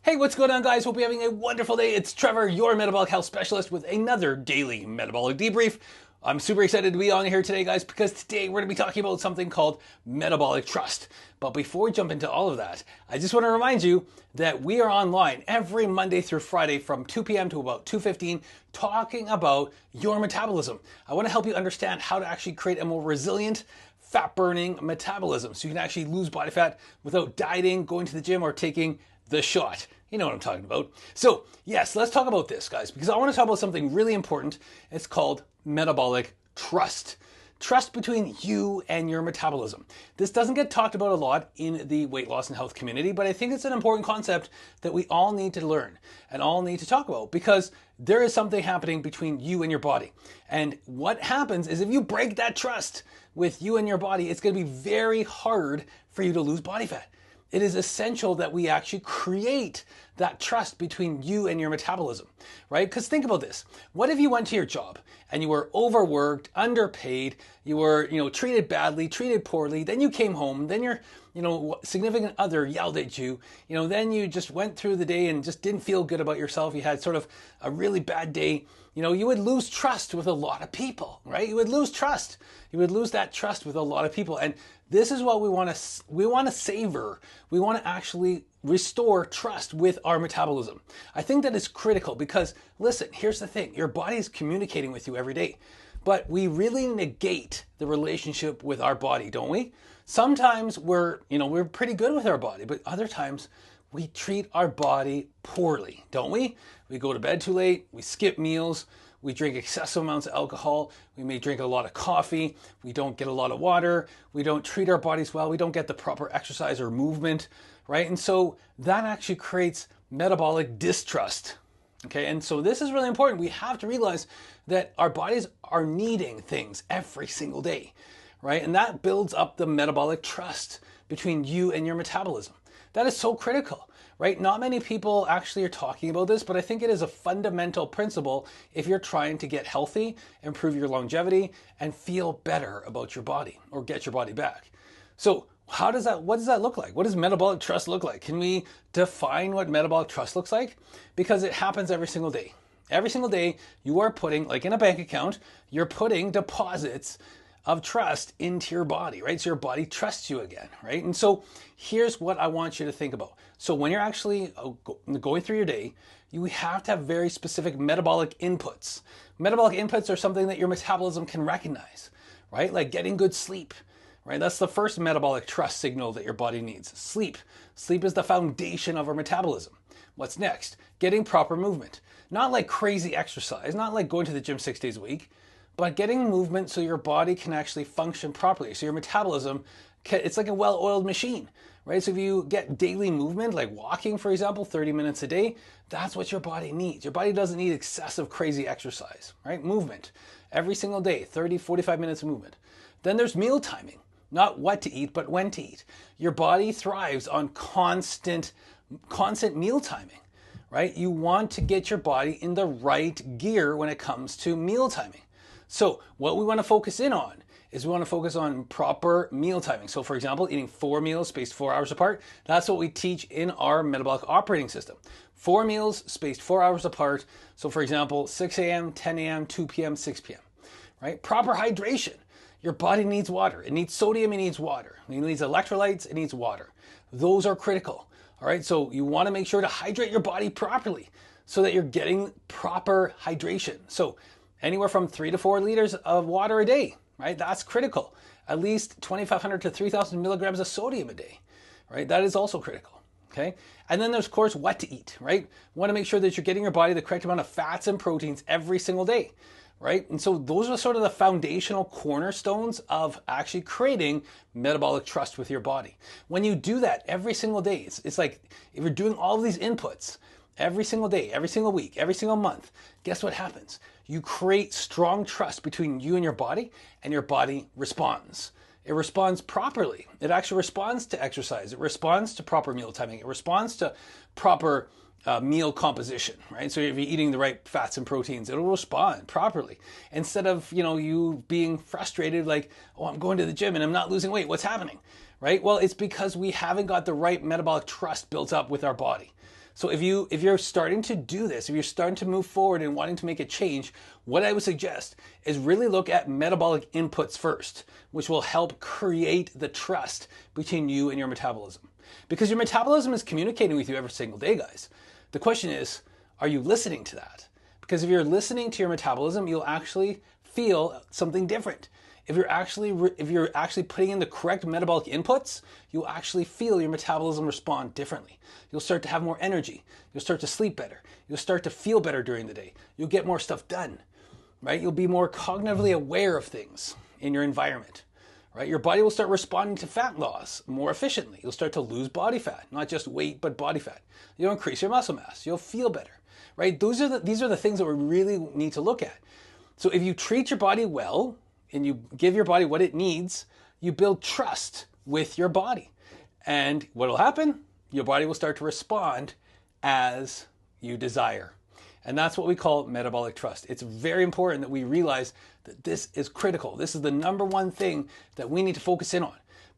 Hey, what's going on, guys? Hope you're having a wonderful day. It's Trevor, your metabolic health specialist, with another daily metabolic debrief. I'm super excited to be on here today, guys, because today we're going to be talking about something called Metabolic Trust. But before we jump into all of that, I just want to remind you that we are online every Monday through Friday from 2 p.m. to about 2:15 talking about your metabolism. I want to help you understand how to actually create a more resilient, fat-burning metabolism so you can actually lose body fat without dieting, going to the gym, or taking the shot. You know what I'm talking about. So yes, let's talk about this, guys, because I want to talk about something really important. It's called metabolic trust. Trust between you and your metabolism. This doesn't get talked about a lot in the weight loss and health community, but I think it's an important concept that we all need to learn and all need to talk about, because there is something happening between you and your body. And what happens is if you break that trust with you and your body, it's going to be very hard for you to lose body fat. It is essential that we actually create that trust between you and your metabolism, right? Because think about this. What if you went to your job and you were overworked, underpaid, you were, treated badly, treated poorly, then you came home, then your, significant other yelled at you, then you just went through the day and just didn't feel good about yourself. You had sort of a really bad day. You would lose trust with a lot of people, right? You would lose trust. You would lose that trust with a lot of people. And this is what we want to savor. We want to actually restore trust with our metabolism. I think that is critical because, listen, here's the thing. Your body is communicating with you every day, but we really negate the relationship with our body, don't we? Sometimes we're pretty good with our body, but other times we treat our body poorly, don't we? We go to bed too late, we skip meals, we drink excessive amounts of alcohol, we may drink a lot of coffee, we don't get a lot of water, we don't treat our bodies well, we don't get the proper exercise or movement, right? And so that actually creates metabolic distrust. Okay, and so this is really important. We have to realize that our bodies are needing things every single day, right? And that builds up the metabolic trust between you and your metabolism. That is so critical, right? Not many people actually are talking about this, but I think it is a fundamental principle if you're trying to get healthy, improve your longevity, and feel better about your body or get your body back. So what does that look like? What does metabolic trust look like? Can we define what metabolic trust looks like? Because it happens every single day. Every single day you are putting, like in a bank account, you're putting deposits of trust into your body, right? So your body trusts you again, right? And so here's what I want you to think about. So when you're actually going through your day, you have to have very specific metabolic inputs. Metabolic inputs are something that your metabolism can recognize, right? Like getting good sleep, right? That's the first metabolic trust signal that your body needs. Sleep. Sleep is the foundation of our metabolism. What's next? Getting proper movement. Not like crazy exercise, not like going to the gym 6 days a week, but getting movement so your body can actually function properly. So your metabolism, it's like a well-oiled machine, right? So if you get daily movement, like walking, for example, 30 minutes a day, that's what your body needs. Your body doesn't need excessive crazy exercise, right? Movement every single day, 30, 45 minutes of movement. Then there's meal timing, not what to eat, but when to eat. Your body thrives on constant meal timing, right? You want to get your body in the right gear when it comes to meal timing. So what we want to focus in on is we want to focus on proper meal timing. So for example, eating 4 meals spaced 4 hours apart. That's what we teach in our metabolic operating system. 4 meals spaced 4 hours apart. So for example, 6 a.m., 10 a.m., 2 p.m., 6 p.m., right? Proper hydration. Your body needs water. It needs sodium, it needs water. It needs electrolytes, it needs water. Those are critical, all right? So you want to make sure to hydrate your body properly so that you're getting proper hydration. So anywhere from 3 to 4 liters of water a day, right? That's critical. At least 2,500 to 3,000 milligrams of sodium a day, right? That is also critical, okay? And then there's, of course, what to eat, right? You want to make sure that you're getting your body the correct amount of fats and proteins every single day, right? And so those are sort of the foundational cornerstones of actually creating metabolic trust with your body. When you do that every single day, it's like if you're doing all of these inputs every single day, every single week, every single month, guess what happens? You create strong trust between you and your body responds. It responds properly. It actually responds to exercise. It responds to proper meal timing. It responds to proper meal composition, right? So if you're eating the right fats and proteins, it'll respond properly. Instead of, you being frustrated, like, oh, I'm going to the gym and I'm not losing weight. What's happening, right? Well, it's because we haven't got the right metabolic trust built up with our body. So if you're starting to do this, if you're starting to move forward and wanting to make a change, what I would suggest is really look at metabolic inputs first, which will help create the trust between you and your metabolism. Because your metabolism is communicating with you every single day, guys. The question is, are you listening to that? Because if you're listening to your metabolism, you'll actually feel something different. If you're actually putting in the correct metabolic inputs, you'll actually feel your metabolism respond differently. You'll start to have more energy. You'll start to sleep better. You'll start to feel better during the day. You'll get more stuff done, right? You'll be more cognitively aware of things in your environment, right? Your body will start responding to fat loss more efficiently. You'll start to lose body fat, not just weight, but body fat. You'll increase your muscle mass. You'll feel better, right? These are the things that we really need to look at. So if you treat your body well, and you give your body what it needs, you build trust with your body. And what will happen? Your body will start to respond as you desire. And that's what we call metabolic trust. It's very important that we realize that this is critical. This is the number one thing that we need to focus in on,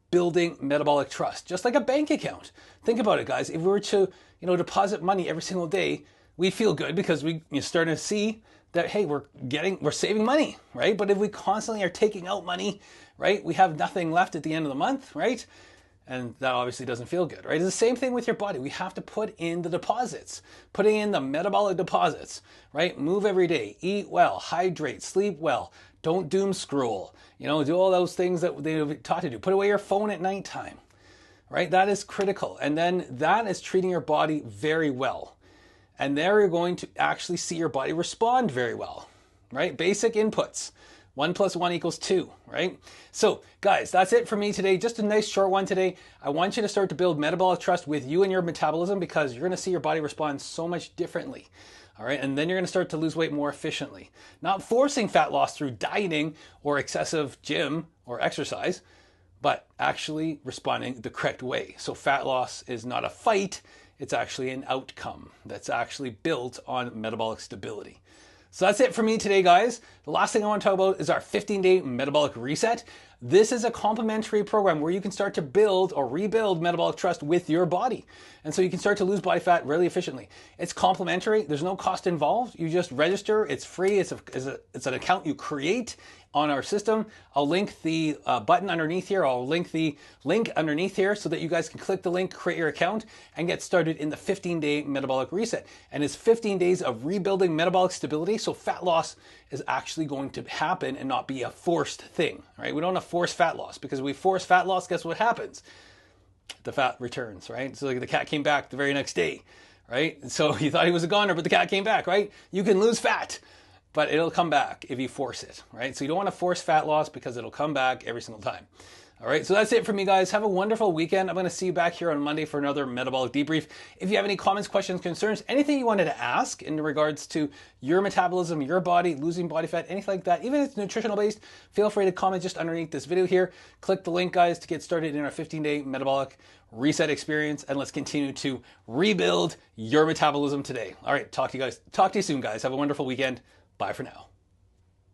building metabolic trust, just like a bank account. Think about it, guys. If we were to, deposit money every single day, we'd feel good because you're starting to see that, hey, we're saving money, right? But if we constantly are taking out money, right, we have nothing left at the end of the month, right? And that obviously doesn't feel good, right? It's the same thing with your body. We have to put in the deposits, putting in the metabolic deposits, right? Move every day, eat well, hydrate, sleep well, don't doom scroll, do all those things that they've taught you to do. Put away your phone at nighttime, right? That is critical. And then that is treating your body very well. And there you're going to actually see your body respond very well, right? Basic inputs. 1 + 1 = 2, right? So guys, that's it for me today. Just a nice short one today. I want you to start to build metabolic trust with you and your metabolism because you're going to see your body respond so much differently. All right. And then you're going to start to lose weight more efficiently. Not forcing fat loss through dieting or excessive gym or exercise, but actually responding the correct way. So fat loss is not a fight. It's actually an outcome that's actually built on metabolic stability. So that's it for me today, guys. The last thing I want to talk about is our 15-day metabolic reset. This is a complimentary program where you can start to build or rebuild metabolic trust with your body. And so you can start to lose body fat really efficiently. It's complimentary. There's no cost involved. You just register. It's free. It's an account you create on our system. I'll link the button underneath here. I'll link the link underneath here so that you guys can click the link, create your account, and get started in the 15-day metabolic reset. And it's 15 days of rebuilding metabolic stability. So fat loss is actually going to happen and not be a forced thing, right? We don't have forced fat loss because if we force fat loss, guess what happens? The fat returns, right? So like the cat came back the very next day, right? And so you thought he was a goner, but the cat came back, right? You can lose fat, but it'll come back if you force it, right? So you don't want to force fat loss because it'll come back every single time. All right, so that's it for me, guys. Have a wonderful weekend. I'm going to see you back here on Monday for another Metabolic Debrief. If you have any comments, questions, concerns, anything you wanted to ask in regards to your metabolism, your body, losing body fat, anything like that, even if it's nutritional based, feel free to comment just underneath this video here. Click the link, guys, to get started in our 15-day Metabolic Reset experience, and let's continue to rebuild your metabolism today. All right, talk to you soon, guys. Have a wonderful weekend. Bye for now.